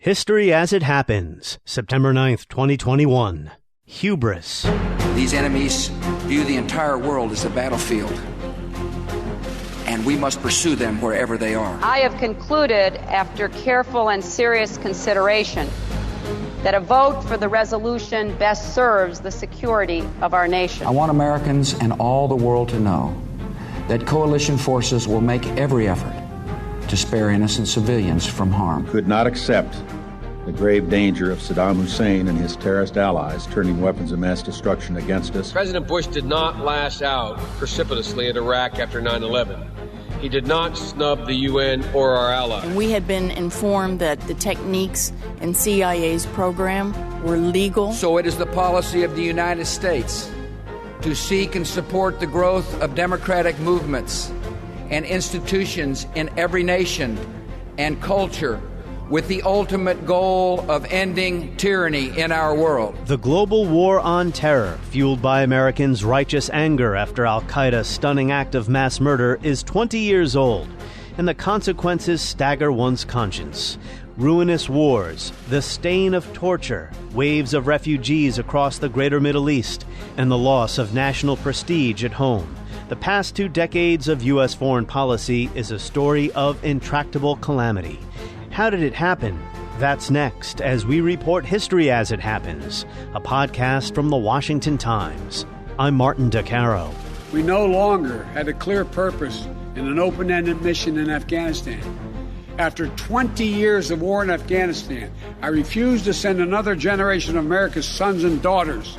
History as it happens, September 9th, 2021. Hubris. These enemies view the entire world as a battlefield, and we must pursue them wherever they are. I have concluded, after careful and serious consideration, that a vote for the resolution best serves the security of our nation. I want Americans and all the world to know that coalition forces will make every effort to spare innocent civilians from harm. Could not accept the grave danger of Saddam Hussein and his terrorist allies turning weapons of mass destruction against us. President Bush did not lash out precipitously at Iraq after 9/11. He did not snub the UN or our allies. And we had been informed that the techniques in CIA's program were legal. So it is the policy of the United States to seek and support the growth of democratic movements and institutions in every nation and culture, with the ultimate goal of ending tyranny in our world. The global war on terror, fueled by Americans' righteous anger after al-Qaeda's stunning act of mass murder, is 20 years old, and the consequences stagger one's conscience. Ruinous wars, the stain of torture, waves of refugees across the greater Middle East, and the loss of national prestige at home. The past 2 decades of U.S. foreign policy is a story of intractable calamity. How did it happen? That's next as we report History as It Happens, a podcast from the Washington Times. I'm Martin DeCaro. We no longer had a clear purpose and an open-ended mission in Afghanistan. After 20 years of war in Afghanistan, I refuse to send another generation of America's sons and daughters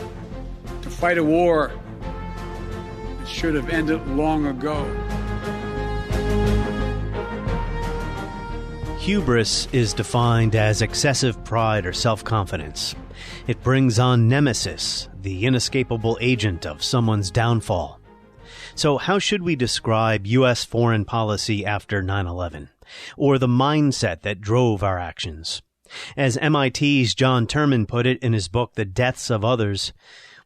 to fight a war that should have ended long ago. Hubris is defined as excessive pride or self-confidence. It brings on nemesis, the inescapable agent of someone's downfall. So how should we describe U.S. foreign policy after 9/11, or the mindset that drove our actions? As MIT's John Turman put it in his book, The Deaths of Others,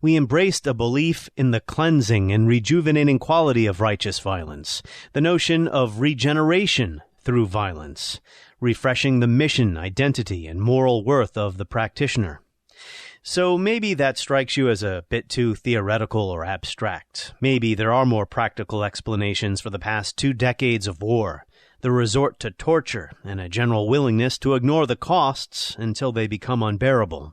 we embraced a belief in the cleansing and rejuvenating quality of righteous violence, the notion of regeneration through violence, refreshing the mission, identity, and moral worth of the practitioner. So maybe that strikes you as a bit too theoretical or abstract. Maybe there are more practical explanations for the past 2 decades of war, the resort to torture, and a general willingness to ignore the costs until they become unbearable.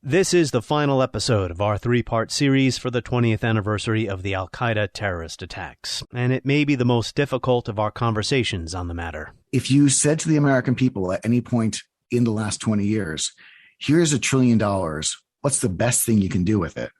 This is the final episode of our 3-part series for the 20th anniversary of the al-Qaeda terrorist attacks, and it may be the most difficult of our conversations on the matter. If you said to the American people at any point in the last 20 years, here's $1 trillion, what's the best thing you can do with it?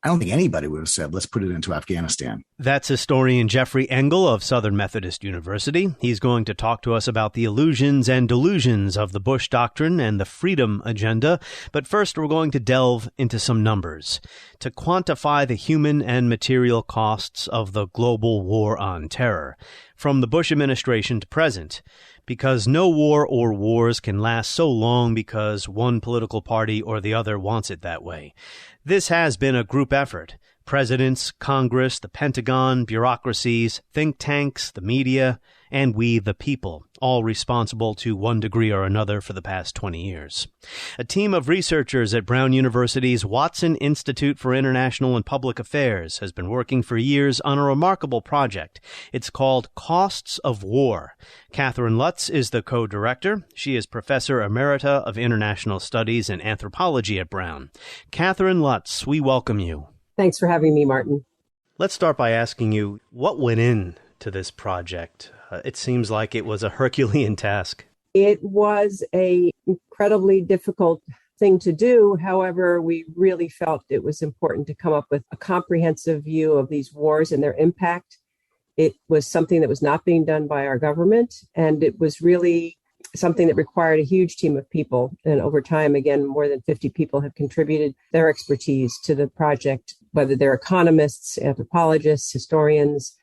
I don't think anybody would have said, let's put it into Afghanistan. That's historian Jeffrey Engel of Southern Methodist University. He's going to talk to us about the illusions and delusions of the Bush Doctrine and the freedom agenda. But first, we're going to delve into some numbers to quantify the human and material costs of the global war on terror, from the Bush administration to present. Because no war or wars can last so long because one political party or the other wants it that way. This has been a group effort. Presidents, Congress, the Pentagon, bureaucracies, think tanks, the media, and we, the people, all responsible to one degree or another for the past 20 years. A team of researchers at Brown University's Watson Institute for International and Public Affairs has been working for years on a remarkable project. It's called Costs of War. Catherine Lutz is the co-director. She is Professor Emerita of International Studies and Anthropology at Brown. Catherine Lutz, we welcome you. Thanks for having me, Martin. Let's start by asking you, what went into this project? It seems like it was a Herculean task. It was an incredibly difficult thing to do. However, we really felt it was important to come up with a comprehensive view of these wars and their impact. It was something that was not being done by our government, and it was really something that required a huge team of people. And over time, again, more than 50 people have contributed their expertise to the project, whether they're economists, anthropologists, historians,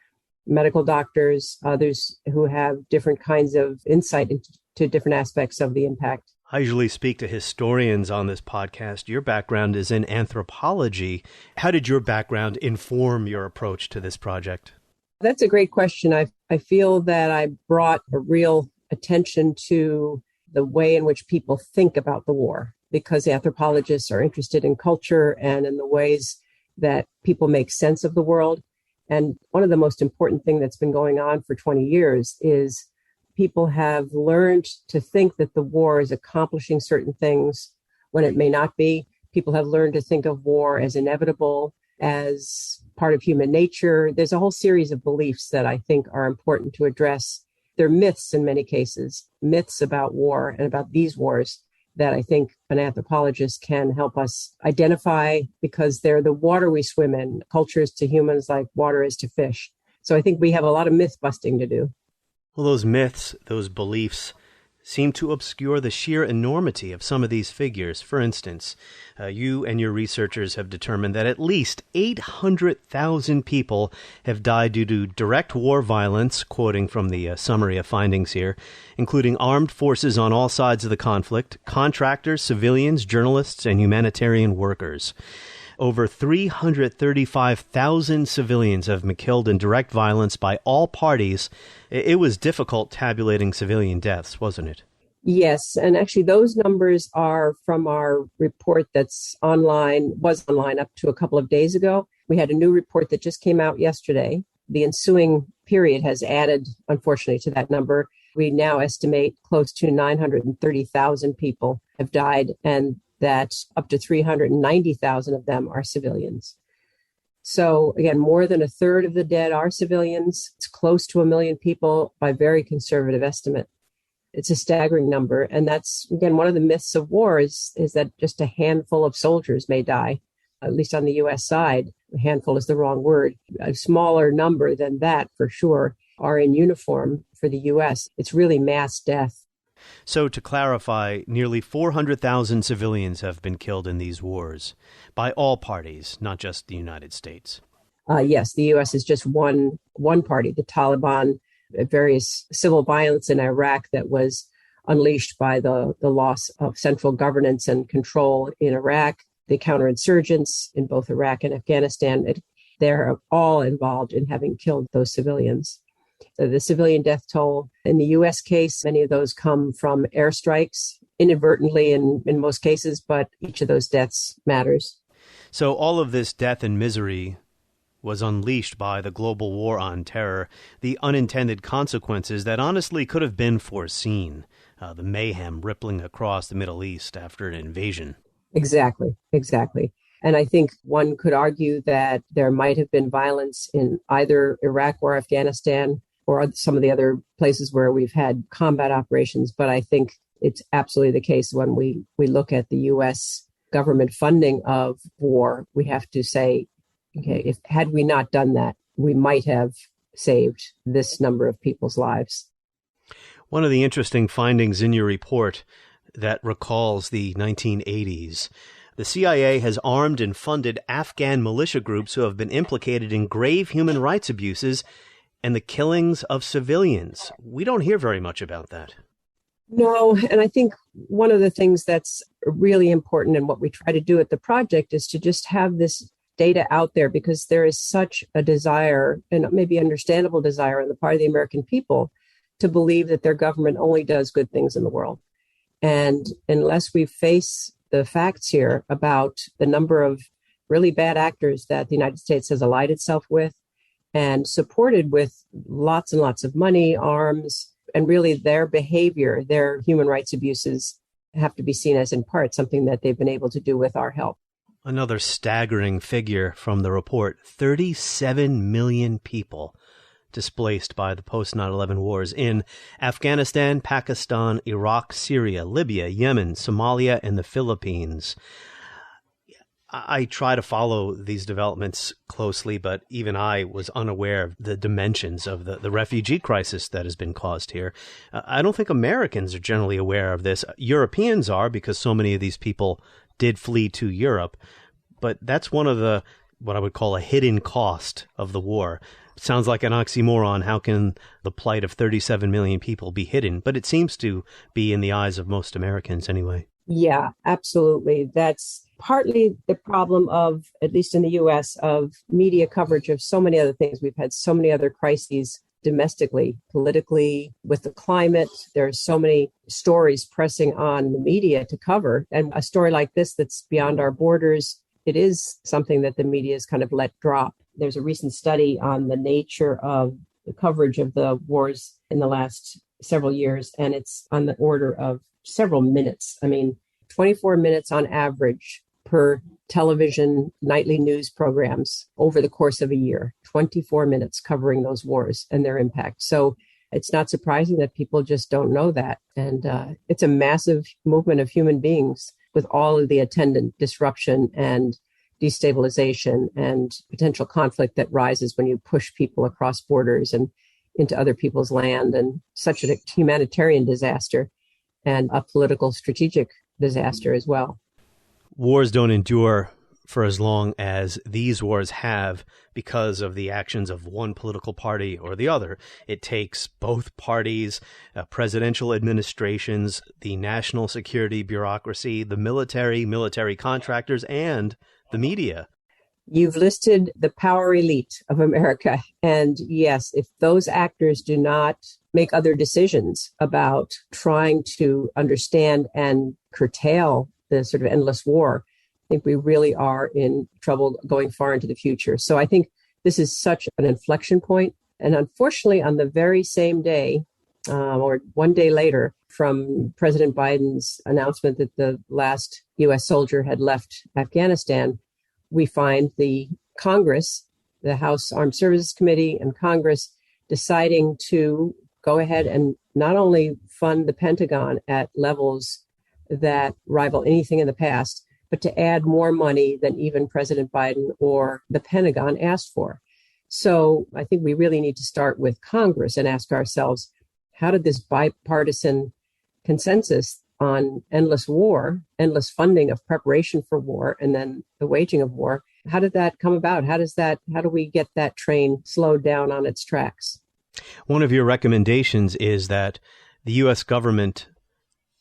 medical doctors, others who have different kinds of insight into different aspects of the impact. I usually speak to historians on this podcast. Your background is in anthropology. How did your background inform your approach to this project? That's a great question. I feel that I brought a real attention to the way in which people think about the war, because anthropologists are interested in culture and in the ways that people make sense of the world. And one of the most important things that's been going on for 20 years is people have learned to think that the war is accomplishing certain things when it may not be. People have learned to think of war as inevitable, as part of human nature. There's a whole series of beliefs that I think are important to address. They're myths in many cases, myths about war and about these wars that I think an anthropologist can help us identify, because they're the water we swim in. Culture is to humans like water is to fish. So I think we have a lot of myth busting to do. Well, those myths, those beliefs, seem to obscure the sheer enormity of some of these figures. For instance, you and your researchers have determined that at least 800,000 people have died due to direct war violence, quoting from the summary of findings here, including armed forces on all sides of the conflict, contractors, civilians, journalists, and humanitarian workers. Over 335,000 civilians have been killed in direct violence by all parties. It was difficult tabulating civilian deaths, wasn't it? Yes. And actually, those numbers are from our report was online up to a couple of days ago. We had a new report that just came out yesterday. The ensuing period has added, unfortunately, to that number. We now estimate close to 930,000 people have died, and that up to 390,000 of them are civilians. So again, more than a third of the dead are civilians. It's close to 1 million people by very conservative estimate. It's a staggering number. And that's, again, one of the myths of war is that just a handful of soldiers may die, at least on the U.S. side. A handful is the wrong word. A smaller number than that, for sure, are in uniform for the U.S. It's really mass death. So to clarify, nearly 400,000 civilians have been killed in these wars by all parties, not just the United States. Yes, the U.S. is just one party, the Taliban, various civil violence in Iraq that was unleashed by the loss of central governance and control in Iraq, the counterinsurgents in both Iraq and Afghanistan. They're all involved in having killed those civilians. The civilian death toll in the U.S. case, many of those come from airstrikes, inadvertently in most cases, but each of those deaths matters. So all of this death and misery was unleashed by the global war on terror, the unintended consequences that honestly could have been foreseen, the mayhem rippling across the Middle East after an invasion. Exactly. And I think one could argue that there might have been violence in either Iraq or Afghanistan or some of the other places where we've had combat operations. But I think it's absolutely the case when we look at the U.S. government funding of war, we have to say, okay, had we not done that, we might have saved this number of people's lives. One of the interesting findings in your report that recalls the 1980s, the CIA has armed and funded Afghan militia groups who have been implicated in grave human rights abuses and the killings of civilians. We don't hear very much about that. No, and I think one of the things that's really important and what we try to do at the project is to just have this data out there, because there is such a desire, and maybe understandable desire on the part of the American people, to believe that their government only does good things in the world. And unless we face the facts here about the number of really bad actors that the United States has allied itself with and supported with lots and lots of money, arms, and really their behavior, their human rights abuses have to be seen as in part something that they've been able to do with our help. Another staggering figure from the report, 37 million people displaced by the post-9/11 wars in Afghanistan, Pakistan, Iraq, Syria, Libya, Yemen, Somalia, and the Philippines. I try to follow these developments closely, but even I was unaware of the dimensions of the refugee crisis that has been caused here. I don't think Americans are generally aware of this. Europeans are, because so many of these people did flee to Europe. But that's one of the, what I would call a hidden cost of the war. It sounds like an oxymoron. How can the plight of 37 million people be hidden? But it seems to be in the eyes of most Americans anyway. Yeah, absolutely. That's partly the problem of, at least in the U.S., of media coverage of so many other things. We've had so many other crises domestically, politically, with the climate. There are so many stories pressing on the media to cover. And a story like this that's beyond our borders, it is something that the media has kind of let drop. There's a recent study on the nature of the coverage of the wars in the last several years, and it's on the order of several minutes. 24 minutes on average per television nightly news programs over the course of a year, 24 minutes covering those wars and their impact. So it's not surprising that people just don't know that. And it's a massive movement of human beings with all of the attendant disruption and destabilization and potential conflict that rises when you push people across borders and into other people's land, and such a humanitarian disaster and a political strategic disaster as well. Wars don't endure for as long as these wars have because of the actions of one political party or the other. It takes both parties, presidential administrations, the national security bureaucracy, the military contractors, and the media. You've listed the power elite of America. And yes, if those actors do not make other decisions about trying to understand and curtail the sort of endless war, I think we really are in trouble going far into the future. So I think this is such an inflection point. And unfortunately, on the very same day, or one day later, from President Biden's announcement that the last U.S. soldier had left Afghanistan, we find the Congress, the House Armed Services Committee and Congress deciding to go ahead and not only fund the Pentagon at levels that rival anything in the past, but to add more money than even President Biden or the Pentagon asked for. So I think we really need to start with Congress and ask ourselves, how did this bipartisan consensus on endless war, endless funding of preparation for war, and then the waging of war, how did that come about? How do we get that train slowed down on its tracks? One of your recommendations is that the U.S. government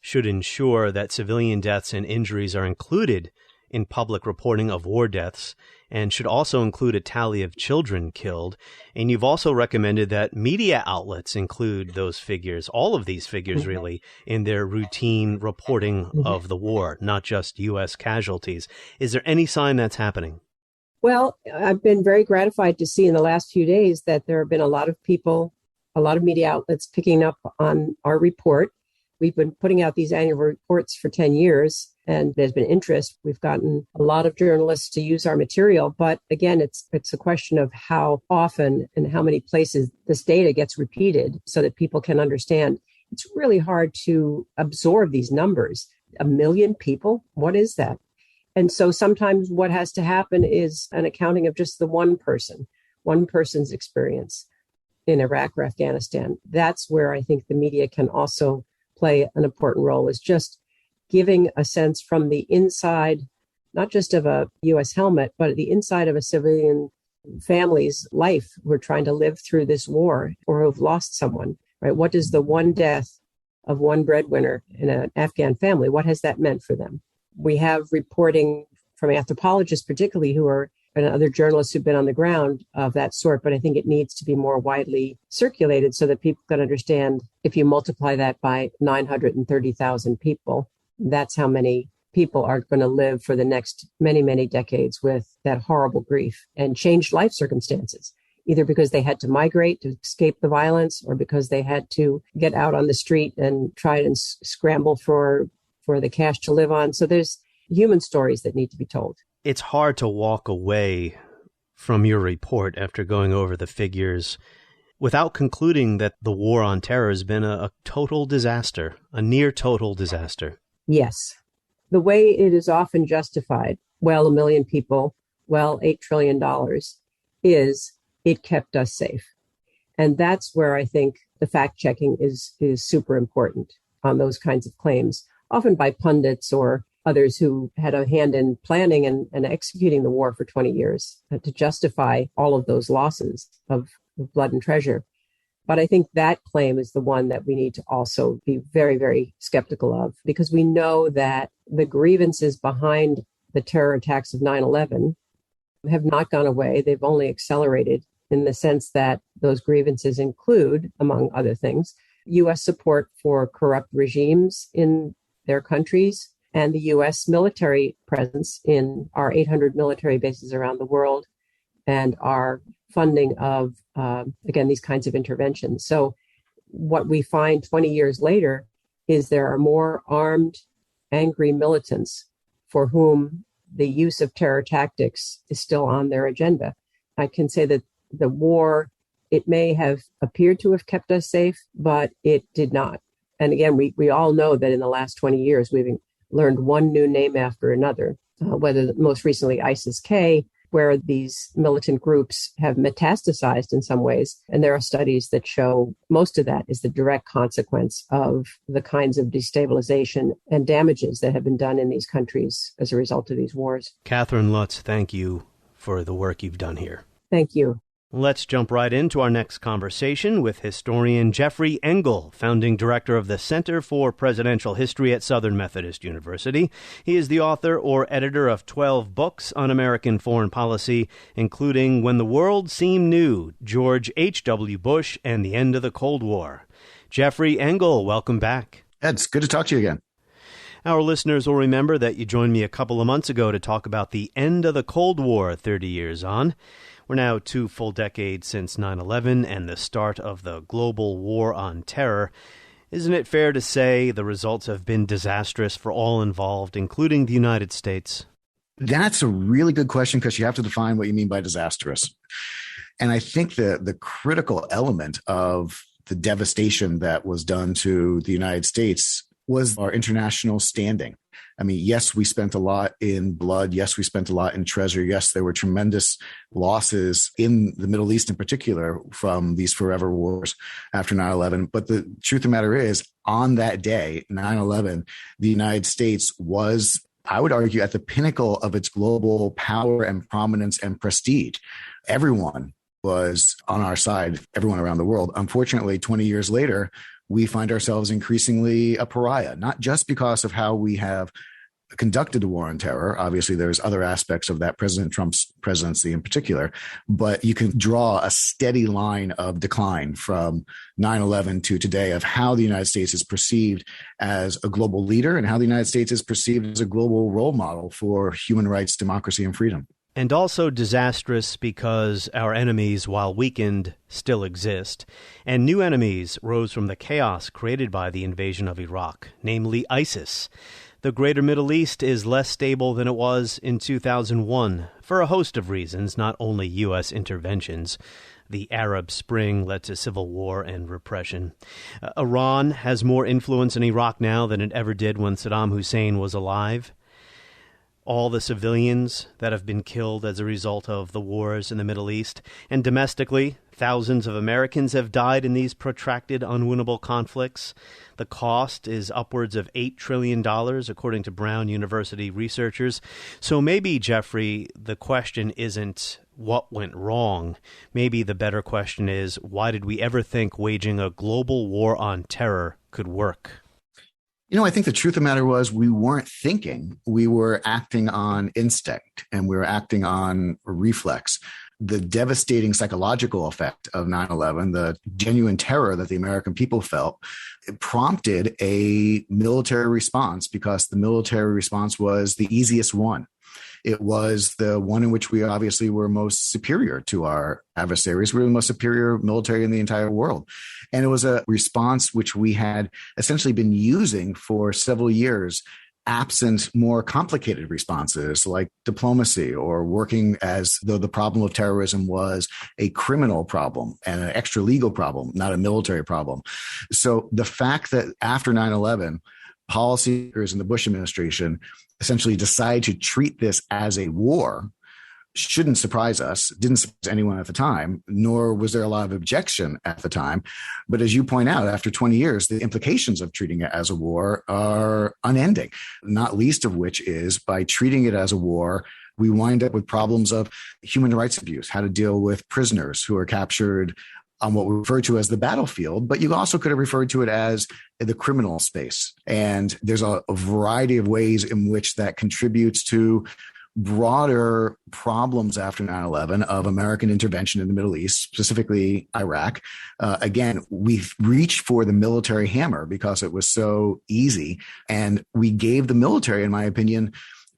should ensure that civilian deaths and injuries are included in public reporting of war deaths, and should also include a tally of children killed. And you've also recommended that media outlets include those figures, all of these figures really, in their routine reporting of the war, not just U.S. casualties. Is there any sign that's happening? Well, I've been very gratified to see in the last few days that there have been a lot of people, a lot of media outlets picking up on our report. We've been putting out these annual reports for 10 years, and there's been interest. We've gotten a lot of journalists to use our material. But again, it's a question of how often and how many places this data gets repeated so that people can understand. It's really hard to absorb these numbers. 1 million people? What is that? And so sometimes what has to happen is an accounting of just the one person's experience in Iraq or Afghanistan. That's where I think the media can also play an important role, is just giving a sense from the inside, not just of a U.S. helmet, but the inside of a civilian family's life who are trying to live through this war or who've lost someone, right? What does the one death of one breadwinner in an Afghan family, what has that meant for them? We have reporting from anthropologists, particularly, who are, and other journalists who've been on the ground of that sort, but I think it needs to be more widely circulated so that people can understand. If you multiply that by 930,000 people, that's how many people are going to live for the next many, many decades with that horrible grief and changed life circumstances, either because they had to migrate to escape the violence or because they had to get out on the street and try and scramble for the cash to live on. So there's human stories that need to be told. It's hard to walk away from your report after going over the figures without concluding that the war on terror has been a total disaster, a near total disaster. Yes. The way it is often justified, 1 million people, $8 trillion, is it kept us safe. And that's where I think the fact checking is super important on those kinds of claims, often by pundits or others who had a hand in planning and executing the war for 20 years to justify all of those losses of blood and treasure. But I think that claim is the one that we need to also be very, very skeptical of, because we know that the grievances behind the terror attacks of 9/11 have not gone away. They've only accelerated. in the sense that those grievances include, among other things, U.S. support for corrupt regimes in their countries and the U.S. military presence in our 800 military bases around the world and our funding of, again, these kinds of interventions. So what we find 20 years later is there are more armed, angry militants for whom the use of terror tactics is still on their agenda. I can say that the war, it may have appeared to have kept us safe, but it did not. And again, we all know that in the last 20 years, we've learned one new name after another, whether most recently ISIS-K, where these militant groups have metastasized in some ways. And there are studies that show most of that is the direct consequence of the kinds of destabilization and damages that have been done in these countries as a result of these wars. Catherine Lutz, thank you for the work you've done here. Thank you. Let's jump right into our next conversation with historian Jeffrey Engel, founding director of the Center for Presidential History at Southern Methodist University. He is the author or editor of 12 books on American foreign policy, including When the World Seemed New, George H.W. Bush, and the End of the Cold War. Jeffrey Engel, welcome back. Ed, it's good to talk to you again. Our listeners will remember that you joined me a couple of months ago to talk about the end of the Cold War 30 years on. We're now 2 full decades since 9/11 and the start of the global war on terror. Isn't it fair to say the results have been disastrous for all involved, including the United States? That's a really good question because you have to define what you mean by disastrous. And I think the critical element of the devastation that was done to the United States was our international standing. I mean, yes, we spent a lot in blood. Yes, we spent a lot in treasure. Yes, there were tremendous losses in the Middle East in particular from these forever wars after 9/11. But the truth of the matter is, on that day, 9/11, the United States was, I would argue, at the pinnacle of its global power and prominence and prestige. Everyone was on our side, everyone around the world. Unfortunately, 20 years later, we find ourselves increasingly a pariah, not just because of how we have conducted the war on terror. Obviously, there's other aspects of that, President Trump's presidency in particular, but you can draw a steady line of decline from 9/11 to today of how the United States is perceived as a global leader and how the United States is perceived as a global role model for human rights, democracy, and freedom. And also disastrous because our enemies, while weakened, still exist, and new enemies rose from the chaos created by the invasion of Iraq, namely ISIS. The greater Middle East is less stable than it was in 2001, for a host of reasons, not only U.S. interventions. The Arab Spring led to civil war and repression. Iran has more influence in Iraq now than it ever did when Saddam Hussein was alive. All the civilians that have been killed as a result of the wars in the Middle East. And domestically, thousands of Americans have died in these protracted, unwinnable conflicts. The cost is upwards of $8 trillion, according to Brown University researchers. So maybe, Jeffrey, the question isn't what went wrong. Maybe the better question is, why did we ever think waging a global war on terror could work? You know, I think the truth of the matter was we weren't thinking. We were acting on instinct and we were acting on reflex. The devastating psychological effect of 9/11, the genuine terror that the American people felt, it prompted a military response because the military response was the easiest one. It was the one in which we obviously were most superior to our adversaries. We were the most superior military in the entire world. And it was a response which we had essentially been using for several years, absent more complicated responses like diplomacy or working as though the problem of terrorism was a criminal problem and an extra legal problem, not a military problem. So the fact that after 9/11, policymakers in the Bush administration essentially decided to treat this as a war shouldn't surprise us. It didn't surprise anyone at the time, nor was there a lot of objection at the time. But as you point out, after 20 years, the implications of treating it as a war are unending, not least of which is by treating it as a war, we wind up with problems of human rights abuse, how to deal with prisoners who are captured on what we refer to as the battlefield, but you also could have referred to it as the criminal space. And there's a variety of ways in which that contributes to broader problems after 9/11 of American intervention in the Middle East, specifically Iraq. Again, we reached for the military hammer because it was so easy. And we gave the military, in my opinion,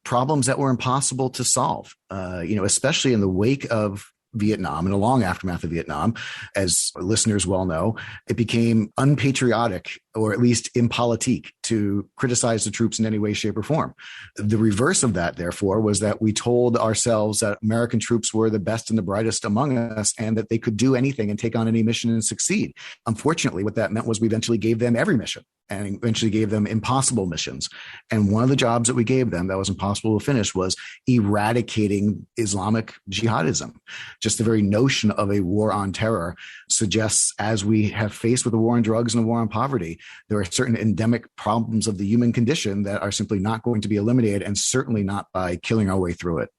problems that were impossible to solve, especially in the wake of Vietnam and a long aftermath of Vietnam. As listeners well know, it became unpatriotic, or at least impolitique, to criticize the troops in any way, shape, or form. The reverse of that, therefore, was that we told ourselves that American troops were the best and the brightest among us and that they could do anything and take on any mission and succeed. Unfortunately, what that meant was we eventually gave them every mission and eventually gave them impossible missions. And one of the jobs that we gave them that was impossible to finish was eradicating Islamic jihadism. Just the very notion of a war on terror suggests, as we have faced with a war on drugs and a war on poverty, there are certain endemic problems of the human condition that are simply not going to be eliminated, and certainly not by killing our way through it.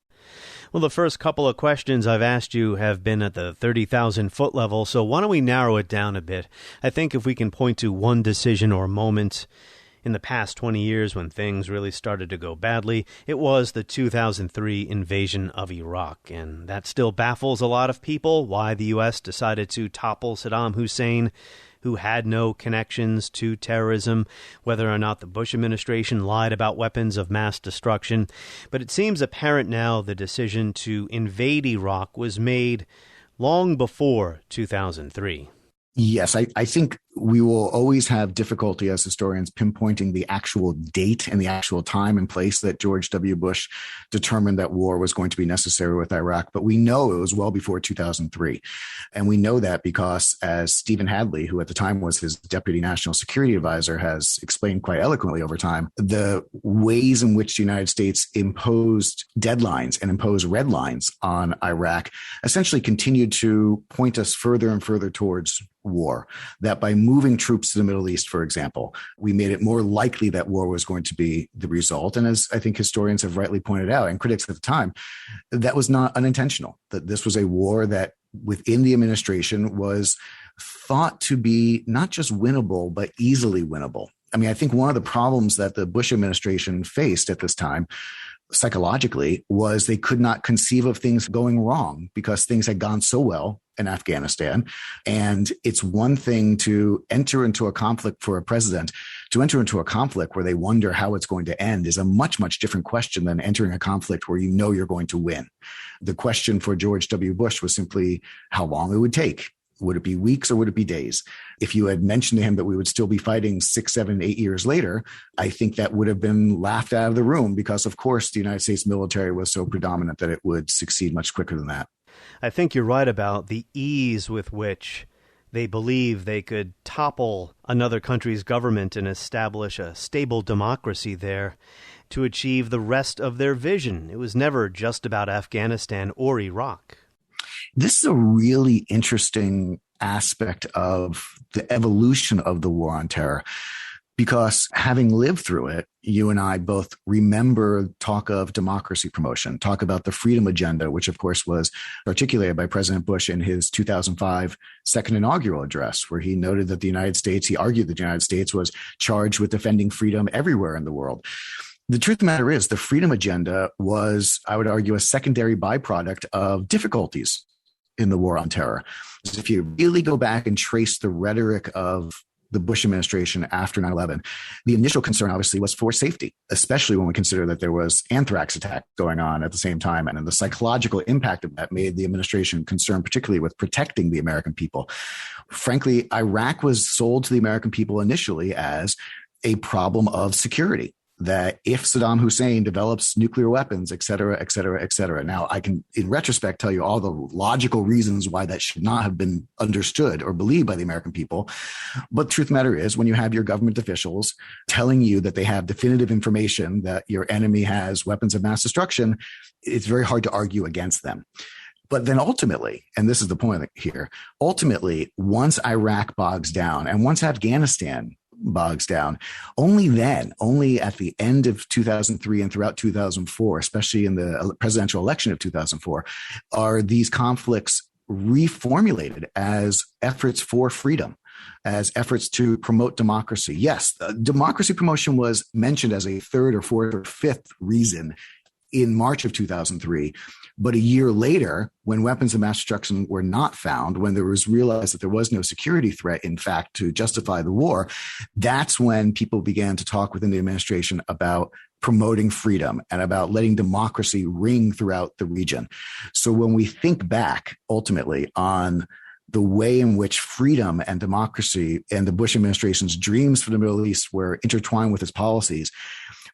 Well, the first couple of questions I've asked you have been at the 30,000-foot level, so why don't we narrow it down a bit? I think if we can point to one decision or moment in the past 20 years when things really started to go badly, it was the 2003 invasion of Iraq. And that still baffles a lot of people, why the U.S. decided to topple Saddam Hussein, who had no connections to terrorism, whether or not the Bush administration lied about weapons of mass destruction. But it seems apparent now the decision to invade Iraq was made long before 2003. Yes, I think we will always have difficulty as historians pinpointing the actual date and the actual time and place that George W. Bush determined that war was going to be necessary with Iraq. But we know it was well before 2003. And we know that because, as Stephen Hadley, who at the time was his deputy national security advisor, has explained quite eloquently over time, the ways in which the United States imposed deadlines and imposed red lines on Iraq essentially continued to point us further and further towards war. That by moving troops to the Middle East, for example, we made it more likely that war was going to be the result. And as I think historians have rightly pointed out, and critics at the time, that was not unintentional, that this was a war that within the administration was thought to be not just winnable, but easily winnable. I mean, I think one of the problems that the Bush administration faced at this time psychologically was they could not conceive of things going wrong because things had gone so well in Afghanistan. And it's one thing to enter into a conflict for a president. To enter into a conflict where they wonder how it's going to end is a much, much different question than entering a conflict where you know you're going to win. The question for George W. Bush was simply how long it would take. Would it be weeks or would it be days? If you had mentioned to him that we would still be fighting 6, 7, 8 years later, I think that would have been laughed out of the room because, of course, the United States military was so predominant that it would succeed much quicker than that. I think you're right about the ease with which they believe they could topple another country's government and establish a stable democracy there to achieve the rest of their vision. It was never just about Afghanistan or Iraq. This is a really interesting aspect of the evolution of the war on terror, because having lived through it, you and I both remember talk of democracy promotion, talk about the freedom agenda, which of course was articulated by President Bush in his 2005 second inaugural address, where he noted that he argued that the United States was charged with defending freedom everywhere in the world. The truth of the matter is the freedom agenda was, I would argue, a secondary byproduct of difficulties in the war on terror. If you really go back and trace the rhetoric of the Bush administration after 9/11, the initial concern obviously was for safety, especially when we consider that there was anthrax attack going on at the same time. And the psychological impact of that made the administration concerned particularly with protecting the American people. Frankly, Iraq was sold to the American people initially as a problem of security, that if Saddam Hussein develops nuclear weapons, et cetera, et cetera, et cetera. Now, I can, in retrospect, tell you all the logical reasons why that should not have been understood or believed by the American people. But the truth of the matter is, when you have your government officials telling you that they have definitive information that your enemy has weapons of mass destruction, it's very hard to argue against them. But then ultimately, and this is the point here, ultimately, once Iraq bogs down and once Afghanistan bogs down, only at the end of 2003 and throughout 2004, especially in the presidential election of 2004, are these conflicts reformulated as efforts for freedom, as efforts to promote democracy. Yes, democracy promotion was mentioned as a third or fourth or fifth reason in March of 2003. But a year later, when weapons of mass destruction were not found, when there was realized that there was no security threat, in fact, to justify the war, that's when people began to talk within the administration about promoting freedom and about letting democracy ring throughout the region. So when we think back ultimately on the way in which freedom and democracy and the Bush administration's dreams for the Middle East were intertwined with its policies,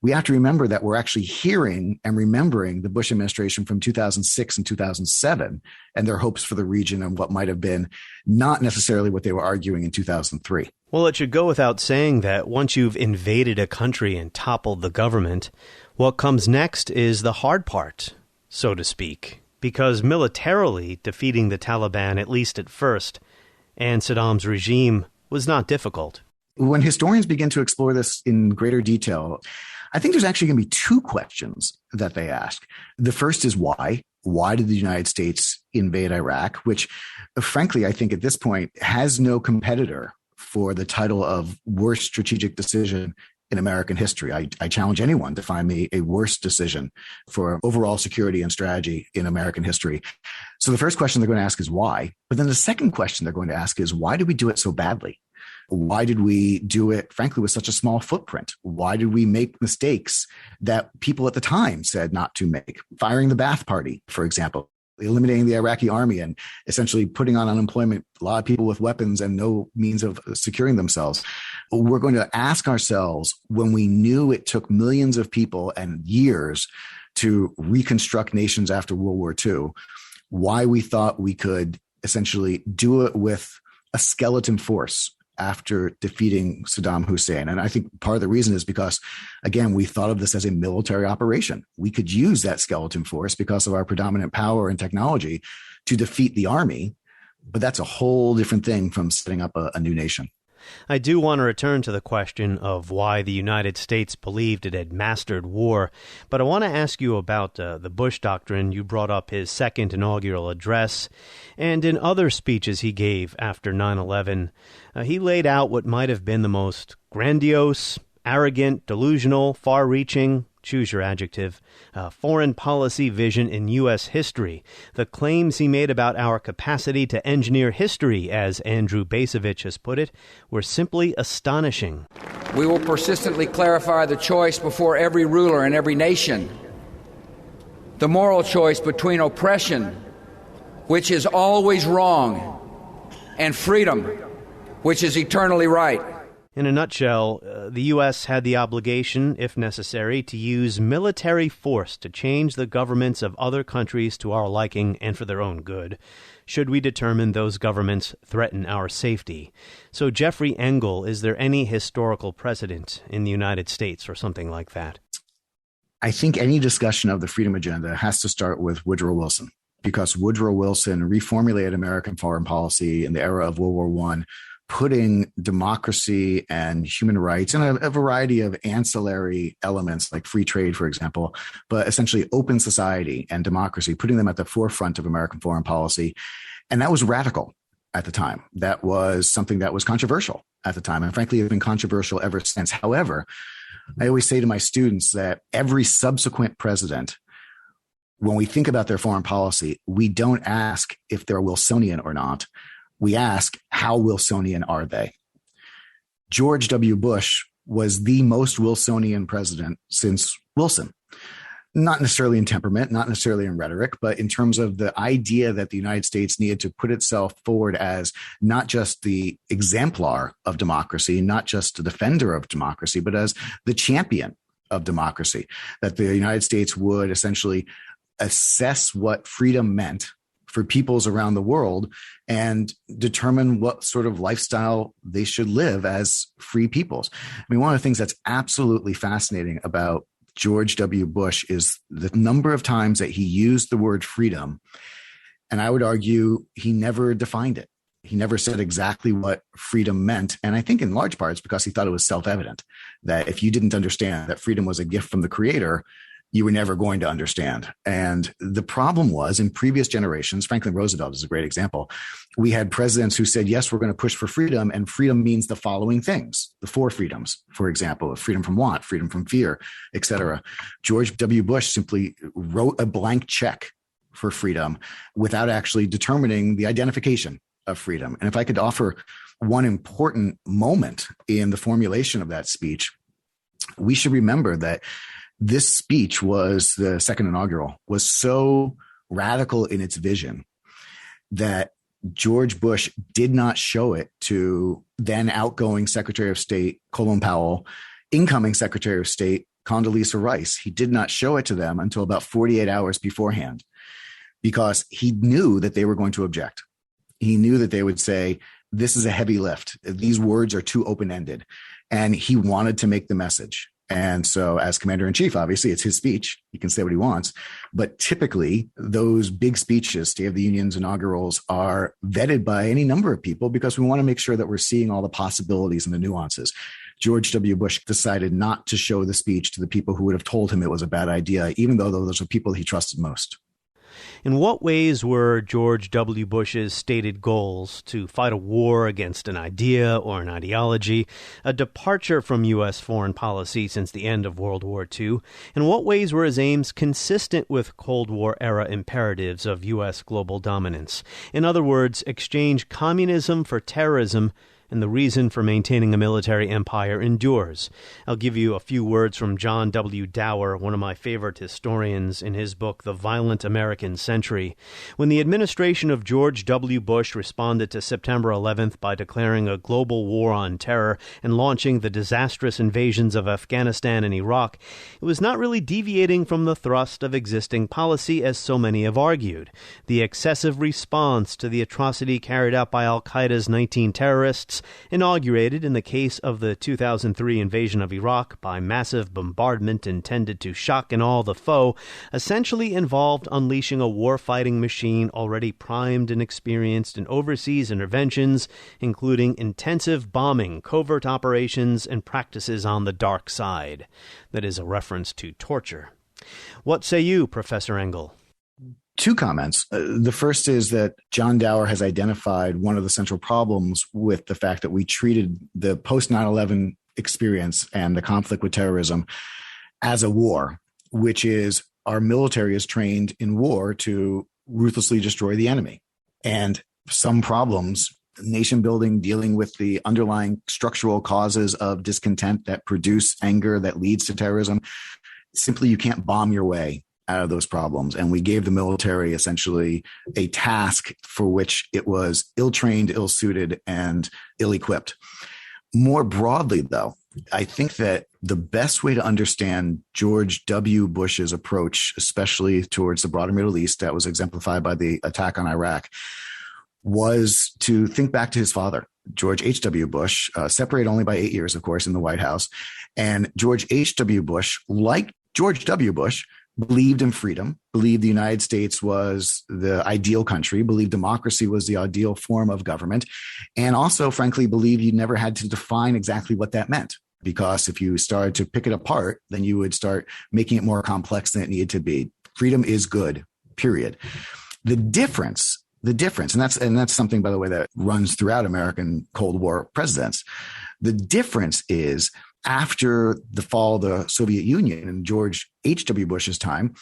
we have to remember that we're actually hearing and remembering the Bush administration from 2006 and 2007 and their hopes for the region and what might have been, not necessarily what they were arguing in 2003. Well, it should go without saying that once you've invaded a country and toppled the government, what comes next is the hard part, so to speak, because militarily defeating the Taliban, at least at first, and Saddam's regime was not difficult. When historians begin to explore this in greater detail, I think there's actually going to be two questions that they ask. The first is why? Why did the United States invade Iraq? Which, frankly, I think at this point has no competitor for the title of worst strategic decision in American history. I challenge anyone to find me a worse decision for overall security and strategy in American history. So the first question they're going to ask is why? But then the second question they're going to ask is why did we do it so badly? Why did we do it, frankly, with such a small footprint? Why did we make mistakes that people at the time said not to make? Firing the Ba'ath Party, for example, eliminating the Iraqi army and essentially putting on unemployment a lot of people with weapons and no means of securing themselves. We're going to ask ourselves, when we knew it took millions of people and years to reconstruct nations after World War II, why we thought we could essentially do it with a skeleton force after defeating Saddam Hussein. And I think part of the reason is because, again, we thought of this as a military operation. We could use that skeleton force because of our predominant power and technology to defeat the army. But that's a whole different thing from setting up a new nation. I do want to return to the question of why the United States believed it had mastered war, but I want to ask you about the Bush Doctrine. You brought up his second inaugural address, and in other speeches he gave after 9/11, he laid out what might have been the most grandiose, arrogant, delusional, far-reaching, choose your adjective, foreign policy vision in U.S. history. The claims he made about our capacity to engineer history, as Andrew Bacevich has put it, were simply astonishing. We will persistently clarify the choice before every ruler and every nation. The moral choice between oppression, which is always wrong, and freedom, which is eternally right. In a nutshell, the U.S. had the obligation, if necessary, to use military force to change the governments of other countries to our liking and for their own good, should we determine those governments threaten our safety. So, Jeffrey Engel, is there any historical precedent in the United States for something like that? I think any discussion of the freedom agenda has to start with Woodrow Wilson, because Woodrow Wilson reformulated American foreign policy in the era of World War I, putting democracy and human rights and a variety of ancillary elements like free trade, for example, but essentially open society and democracy, putting them at the forefront of American foreign policy. And that was radical at the time. That was something that was controversial at the time. And frankly, it's been controversial ever since. However, I always say to my students that every subsequent president, when we think about their foreign policy, we don't ask if they're Wilsonian or not. We ask, how Wilsonian are they? George W. Bush was the most Wilsonian president since Wilson. Not necessarily in temperament, not necessarily in rhetoric, but in terms of the idea that the United States needed to put itself forward as not just the exemplar of democracy, not just the defender of democracy, but as the champion of democracy. That the United States would essentially assess what freedom meant for peoples around the world and determine what sort of lifestyle they should live as free peoples. I mean, one of the things that's absolutely fascinating about George W. Bush is the number of times that he used the word freedom. And I would argue he never defined it. He never said exactly what freedom meant. And I think in large part it's because he thought it was self-evident that if you didn't understand that freedom was a gift from the Creator, you were never going to understand. And the problem was, in previous generations, Franklin Roosevelt is a great example, we had presidents who said, yes, we're going to push for freedom, and freedom means the following things, the 4 freedoms, for example, freedom from want, freedom from fear, etc. George W. Bush simply wrote a blank check for freedom without actually determining the identification of freedom. And if I could offer one important moment in the formulation of that speech, we should remember that this speech was the second inaugural, was so radical in its vision that George Bush did not show it to then outgoing Secretary of State Colin Powell, incoming Secretary of State Condoleezza Rice. He did not show it to them until about 48 hours beforehand, because he knew that they were going to object. He knew that they would say, this is a heavy lift. These words are too open-ended. And he wanted to make the message. And so as commander-in-chief, obviously, it's his speech. He can say what he wants. But typically, those big speeches, State of the Union's inaugurals, are vetted by any number of people because we want to make sure that we're seeing all the possibilities and the nuances. George W. Bush decided not to show the speech to the people who would have told him it was a bad idea, even though those are people he trusted most. In what ways were George W. Bush's stated goals to fight a war against an idea or an ideology a departure from U.S. foreign policy since the end of World War II? In what ways were his aims consistent with Cold War-era imperatives of U.S. global dominance? In other words, exchange communism for terrorism, and the reason for maintaining a military empire endures. I'll give you a few words from John W. Dower, one of my favorite historians, in his book, The Violent American Century. When the administration of George W. Bush responded to September 11th by declaring a global war on terror and launching the disastrous invasions of Afghanistan and Iraq, it was not really deviating from the thrust of existing policy, as so many have argued. The excessive response to the atrocity carried out by al-Qaeda's 19 terrorists, inaugurated in the case of the 2003 invasion of Iraq by massive bombardment intended to shock and awe the foe, essentially involved unleashing a war-fighting machine already primed and experienced in overseas interventions, including intensive bombing, covert operations, and practices on the dark side. That is a reference to torture. What say you, Professor Engel? 2 comments. The first is that John Dower has identified one of the central problems with the fact that we treated the post-9/11 experience and the conflict with terrorism as a war, which is our military is trained in war to ruthlessly destroy the enemy. And some problems, nation building, dealing with the underlying structural causes of discontent that produce anger that leads to terrorism, simply you can't bomb your way out of those problems. And we gave the military essentially a task for which it was ill-trained, ill-suited, and ill-equipped. More broadly, though, I think that the best way to understand George W. Bush's approach, especially towards the broader Middle East that was exemplified by the attack on Iraq, was to think back to his father, George H.W. Bush, separated only by 8 years, of course, in the White House. And George H.W. Bush, like George W. Bush, believed in freedom, believed the United States was the ideal country, believed democracy was the ideal form of government, and also, frankly, believed you never had to define exactly what that meant. Because if you started to pick it apart, then you would start making it more complex than it needed to be. Freedom is good, period. The difference, and that's something, by the way, that runs throughout American Cold War presidents. The difference is, after the fall of the Soviet Union in George H.W. Bush's time,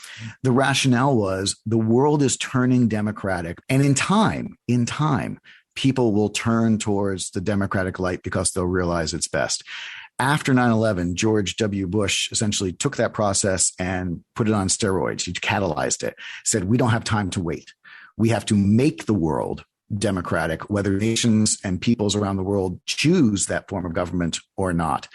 the rationale was the world is turning democratic. And in time, people will turn towards the democratic light because they'll realize it's best. After 9/11, George W. Bush essentially took that process and put it on steroids. He catalyzed it, said, we don't have time to wait. We have to make the world democratic, whether nations and peoples around the world choose that form of government or not.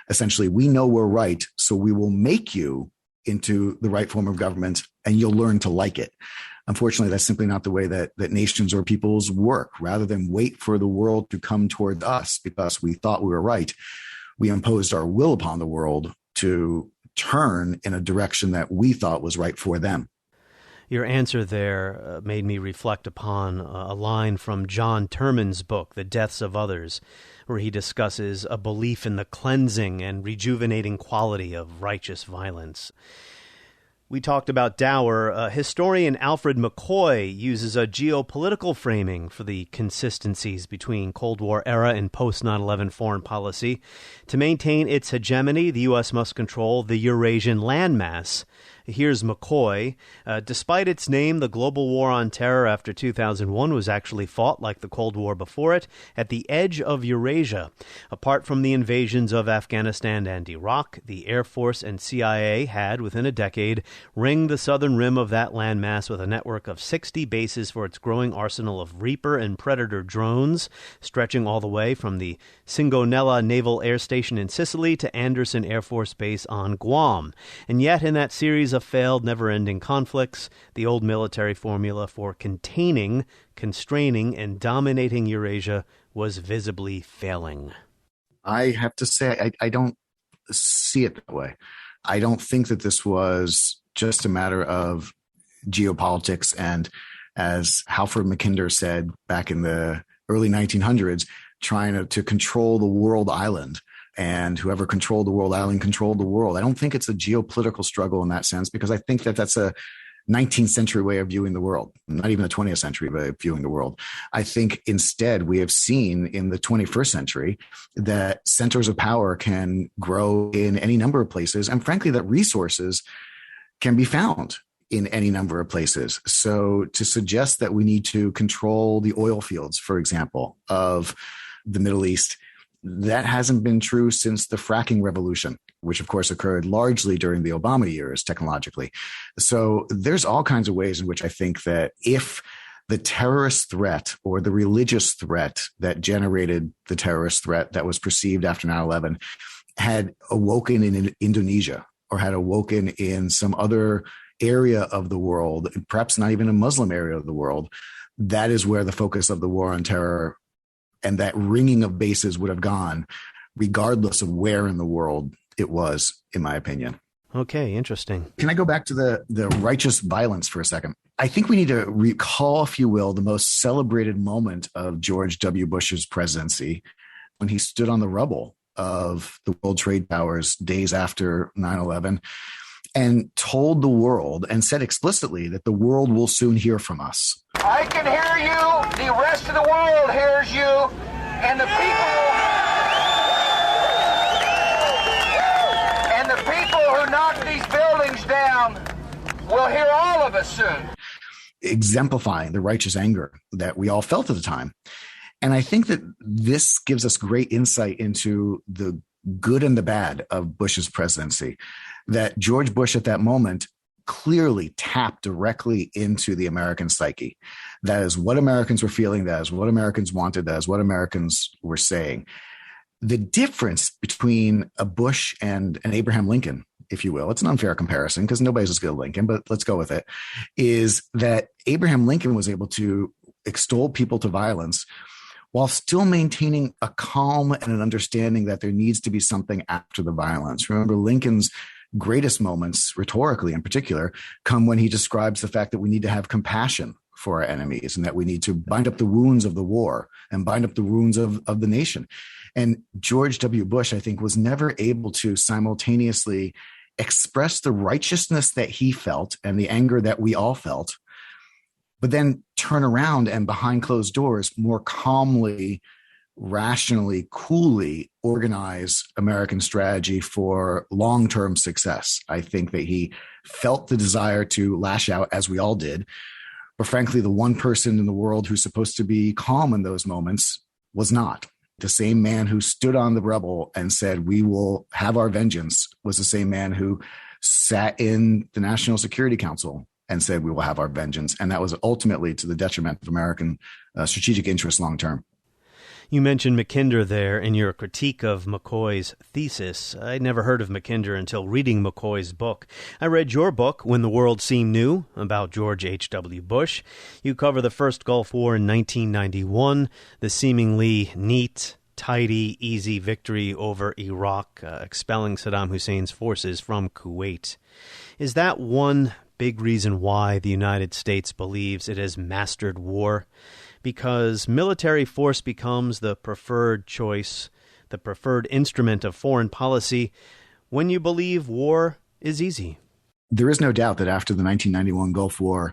Essentially, we know we're right, so we will make you into the right form of government and you'll learn to like it. Unfortunately, that's simply not the way that nations or peoples work. Rather than wait for the world to come toward us because we thought we were right, we imposed our will upon the world to turn in a direction that we thought was right for them. Your answer there made me reflect upon a line from John Terman's book, The Deaths of Others, where he discusses a belief in the cleansing and rejuvenating quality of righteous violence. We talked about Dower. Historian Alfred McCoy uses a geopolitical framing for the consistencies between Cold War era and post-9/11 foreign policy. To maintain its hegemony, the U.S. must control the Eurasian landmass. Here's McCoy. Despite its name, the global war on terror after 2001 was actually fought, like the Cold War before it, at the edge of Eurasia. Apart from the invasions of Afghanistan and Iraq, the Air Force and CIA had, within a decade, ringed the southern rim of that landmass with a network of 60 bases for its growing arsenal of Reaper and Predator drones, stretching all the way from the Singonella Naval Air Station in Sicily to Andersen Air Force Base on Guam. And yet, in that series of failed, never-ending conflicts, the old military formula for containing, constraining, and dominating Eurasia was visibly failing. I have to say, I don't see it that way. I don't think that this was just a matter of geopolitics and, as Halford Mackinder said back in the early 1900s, trying to control the world island. And whoever controlled the world island controlled the world. I don't think it's a geopolitical struggle in that sense, because I think that that's a 19th century way of viewing the world, not even a 20th century way of viewing the world. I think instead we have seen in the 21st century that centers of power can grow in any number of places, and frankly, that resources can be found in any number of places. So to suggest that we need to control the oil fields, for example, of the Middle East, that hasn't been true since the fracking revolution, which of course occurred largely during the Obama years technologically. So there's all kinds of ways in which I think that if the terrorist threat or the religious threat that generated the terrorist threat that was perceived after 9/11 had awoken in Indonesia or had awoken in some other area of the world, perhaps not even a Muslim area of the world, that is where the focus of the war on terror and that ringing of bases would have gone, regardless of where in the world it was, in my opinion. Okay, interesting. Can I go back to the righteous violence for a second? I think we need to recall, if you will, the most celebrated moment of George W. Bush's presidency, when he stood on the rubble of the World Trade Towers days after 9/11 and told the world and said explicitly that the world will soon hear from us. I can hear you, the rest of the world hears you, and the people who knock these buildings down will hear all of us soon. Exemplifying the righteous anger that we all felt at the time. And I think that this gives us great insight into the good and the bad of Bush's presidency, that George Bush at that moment clearly tapped directly into the American psyche. That is what Americans were feeling. That is what Americans wanted. That is what Americans were saying. The difference between a Bush and an Abraham Lincoln, if you will, it's an unfair comparison because nobody's as good as Lincoln, but let's go with it, is that Abraham Lincoln was able to extol people to violence while still maintaining a calm and an understanding that there needs to be something after the violence. Remember, Lincoln's greatest moments, rhetorically in particular, come when he describes the fact that we need to have compassion for our enemies and that we need to bind up the wounds of the war and bind up the wounds of the nation. And George W. Bush, I think, was never able to simultaneously express the righteousness that he felt and the anger that we all felt, but then turn around and behind closed doors more calmly, rationally, coolly organize American strategy for long-term success. I think that he felt the desire to lash out, as we all did. But frankly, the one person in the world who's supposed to be calm in those moments was not. The same man who stood on the rubble and said, "We will have our vengeance," was the same man who sat in the National Security Council and said, "We will have our vengeance." And that was ultimately to the detriment of American strategic interests long term. You mentioned Mackinder there in your critique of McCoy's thesis. I'd never heard of Mackinder until reading McCoy's book. I read your book, When the World Seemed New, about George H.W. Bush. You cover the first Gulf War in 1991, the seemingly neat, tidy, easy victory over Iraq, expelling Saddam Hussein's forces from Kuwait. Is that one big reason why the United States believes it has mastered war? Because military force becomes the preferred choice, the preferred instrument of foreign policy, when you believe war is easy. there is no doubt that after the 1991 Gulf War,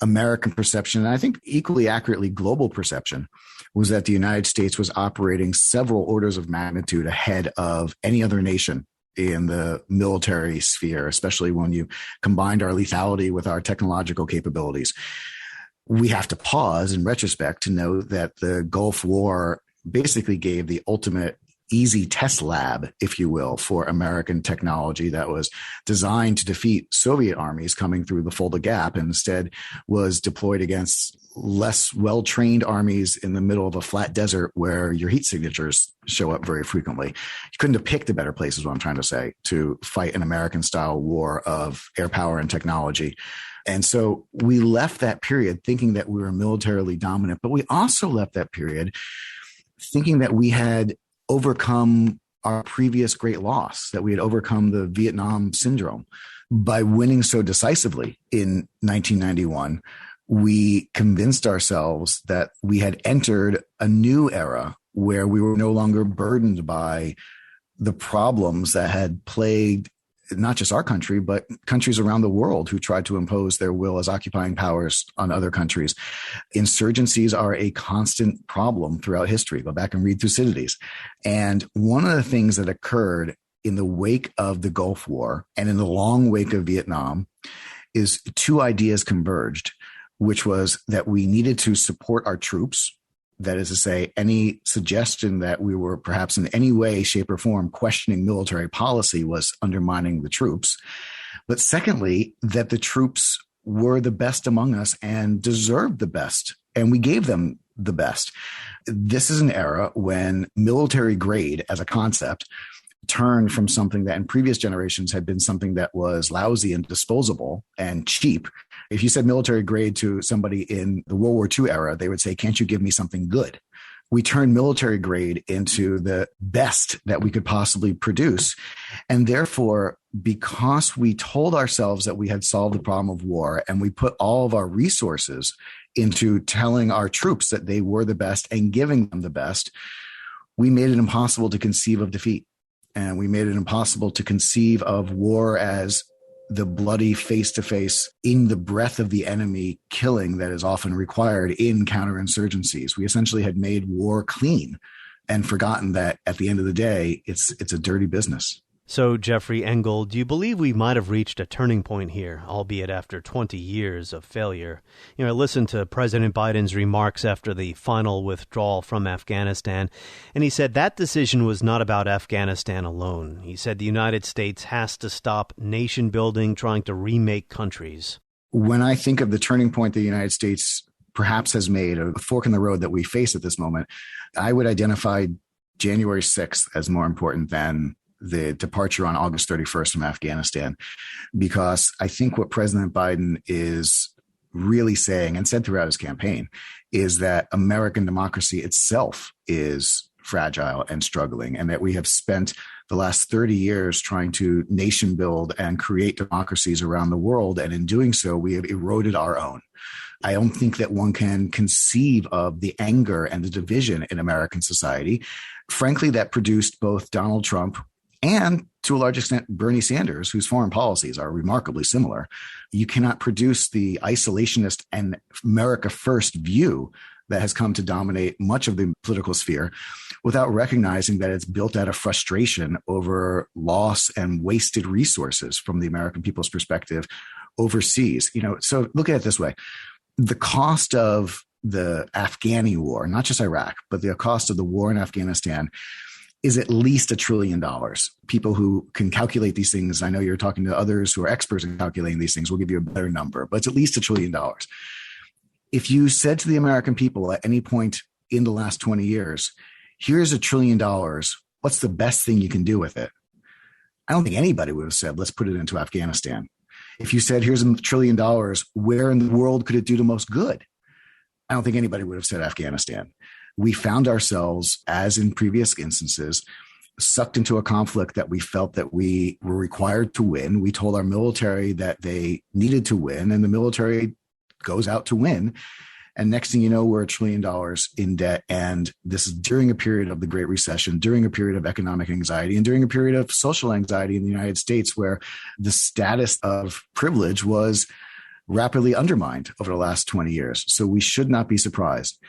American perception, and I think equally accurately global perception, was that the United States was operating several orders of magnitude ahead of any other nation in the military sphere, especially when you combined our lethality with our technological capabilities. We have to pause in retrospect to know that the Gulf War basically gave the ultimate easy test lab, if you will, for American technology that was designed to defeat Soviet armies coming through the Fulda Gap, and instead was deployed against less well-trained armies in the middle of a flat desert where your heat signatures show up very frequently. You couldn't have picked a better place, is what I'm trying to say, to fight an American-style war of air power and technology. And so we left that period thinking that we were militarily dominant, but we also left that period thinking that we had overcome our previous great loss, that we had overcome the Vietnam syndrome. By winning so decisively in 1991, we convinced ourselves that we had entered a new era where we were no longer burdened by the problems that had plagued not just our country, but countries around the world who tried to impose their will as occupying powers on other countries. Insurgencies are a constant problem throughout history. Go back and read Thucydides. And one of the things that occurred in the wake of the Gulf War and in the long wake of Vietnam is two ideas converged, which was that we needed to support our troops. That is to say, any suggestion that we were perhaps in any way, shape, or form questioning military policy was undermining the troops. But secondly, that the troops were the best among us and deserved the best, and we gave them the best. This is an era when military grade as a concept turned from something that in previous generations had been something that was lousy and disposable and cheap. If you said military grade to somebody in the World War II era, they would say, can't you give me something good? We turned military grade into the best that we could possibly produce. And therefore, because we told ourselves that we had solved the problem of war and we put all of our resources into telling our troops that they were the best and giving them the best, we made it impossible to conceive of defeat. And we made it impossible to conceive of war as the bloody face-to-face, in the breath of the enemy killing that is often required in counterinsurgencies. We essentially had made war clean and forgotten that at the end of the day, it's a dirty business. So, Jeffrey Engel, do you believe we might have reached a turning point here, albeit after 20 years of failure? I listened to President Biden's remarks after the final withdrawal from Afghanistan, and he said that decision was not about Afghanistan alone. He said the United States has to stop nation building, trying to remake countries. When I think of the turning point the United States perhaps has made, a fork in the road that we face at this moment, I would identify January 6th as more important than the departure on August 31st from Afghanistan, because I think what President Biden is really saying, and said throughout his campaign, is that American democracy itself is fragile and struggling, and that we have spent the last 30 years trying to nation build and create democracies around the world. And in doing so, we have eroded our own. I don't think that one can conceive of the anger and the division in American society, frankly, that produced both Donald Trump and, to a large extent, Bernie Sanders, whose foreign policies are remarkably similar. You cannot produce the isolationist and America first view that has come to dominate much of the political sphere without recognizing that it's built out of frustration over loss and wasted resources from the American people's perspective overseas. So look at it this way. The cost of the Afghani war, not just Iraq, but the cost of the war in Afghanistan is at least $1 trillion. People who can calculate these things, I know you're talking to others who are experts in calculating these things, will give you a better number, but it's at least $1 trillion. If you said to the American people at any point in the last 20 years, here's $1 trillion, what's the best thing you can do with it? I don't think anybody would have said, let's put it into Afghanistan. If you said, here's $1 trillion, where in the world could it do the most good? I don't think anybody would have said Afghanistan. We found ourselves, as in previous instances, sucked into a conflict that we felt that we were required to win. We told our military that they needed to win, and the military goes out to win. And next thing you know, we're $1 trillion in debt. And this is during a period of the Great Recession, during a period of economic anxiety, and during a period of social anxiety in the United States, where the status of privilege was rapidly undermined over the last 20 years. So we should not be surprised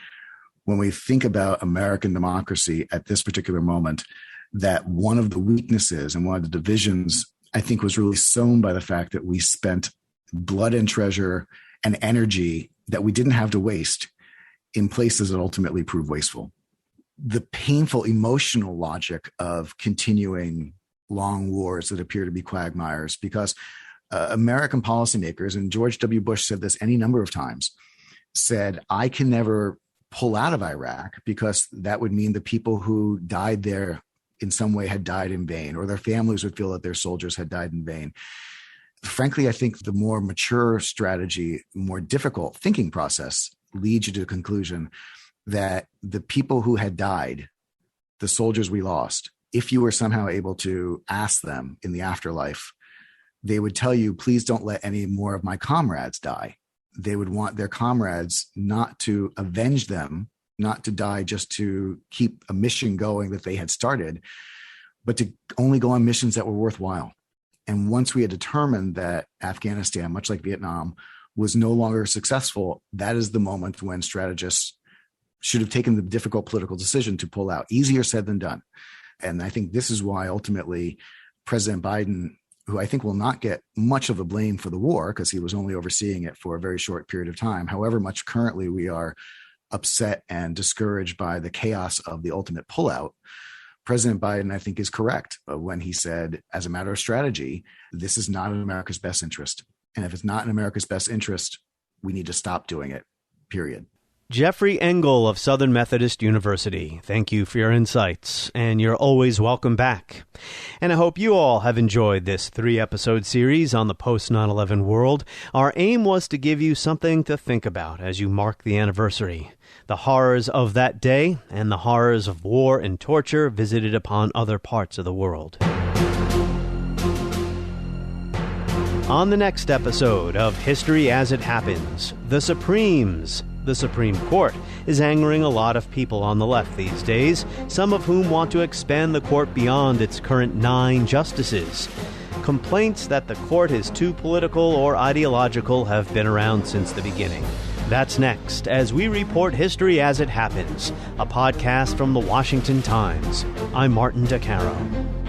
when we think about American democracy at this particular moment, that one of the weaknesses and one of the divisions, I think, was really sown by the fact that we spent blood and treasure and energy that we didn't have to waste in places that ultimately proved wasteful. The painful emotional logic of continuing long wars that appear to be quagmires, because American policymakers, and George W. Bush said this any number of times, said, I can never pull out of Iraq because that would mean the people who died there in some way had died in vain, or their families would feel that their soldiers had died in vain. Frankly, I think the more mature strategy, more difficult thinking process leads you to the conclusion that the people who had died, the soldiers we lost, if you were somehow able to ask them in the afterlife, they would tell you, please don't let any more of my comrades die. They would want their comrades not to avenge them, not to die just to keep a mission going that they had started, but to only go on missions that were worthwhile. And once we had determined that Afghanistan, much like Vietnam, was no longer successful, that is the moment when strategists should have taken the difficult political decision to pull out. Easier said than done. And I think this is why ultimately President Biden, who I think will not get much of the blame for the war because he was only overseeing it for a very short period of time, however much currently we are upset and discouraged by the chaos of the ultimate pullout, President Biden, I think, is correct when he said, as a matter of strategy, this is not in America's best interest. And if it's not in America's best interest, we need to stop doing it, period. Jeffrey Engel of Southern Methodist University, thank you for your insights, and you're always welcome back. And I hope you all have enjoyed this 3-episode series on the post-9/11 world. Our aim was to give you something to think about as you mark the anniversary, the horrors of that day and the horrors of war and torture visited upon other parts of the world. On the next episode of History as It Happens, the Supremes. The Supreme Court is angering a lot of people on the left these days, some of whom want to expand the court beyond its current 9 justices. Complaints that the court is too political or ideological have been around since the beginning. That's next, as we report History as It Happens, a podcast from the Washington Times. I'm Martin DeCaro.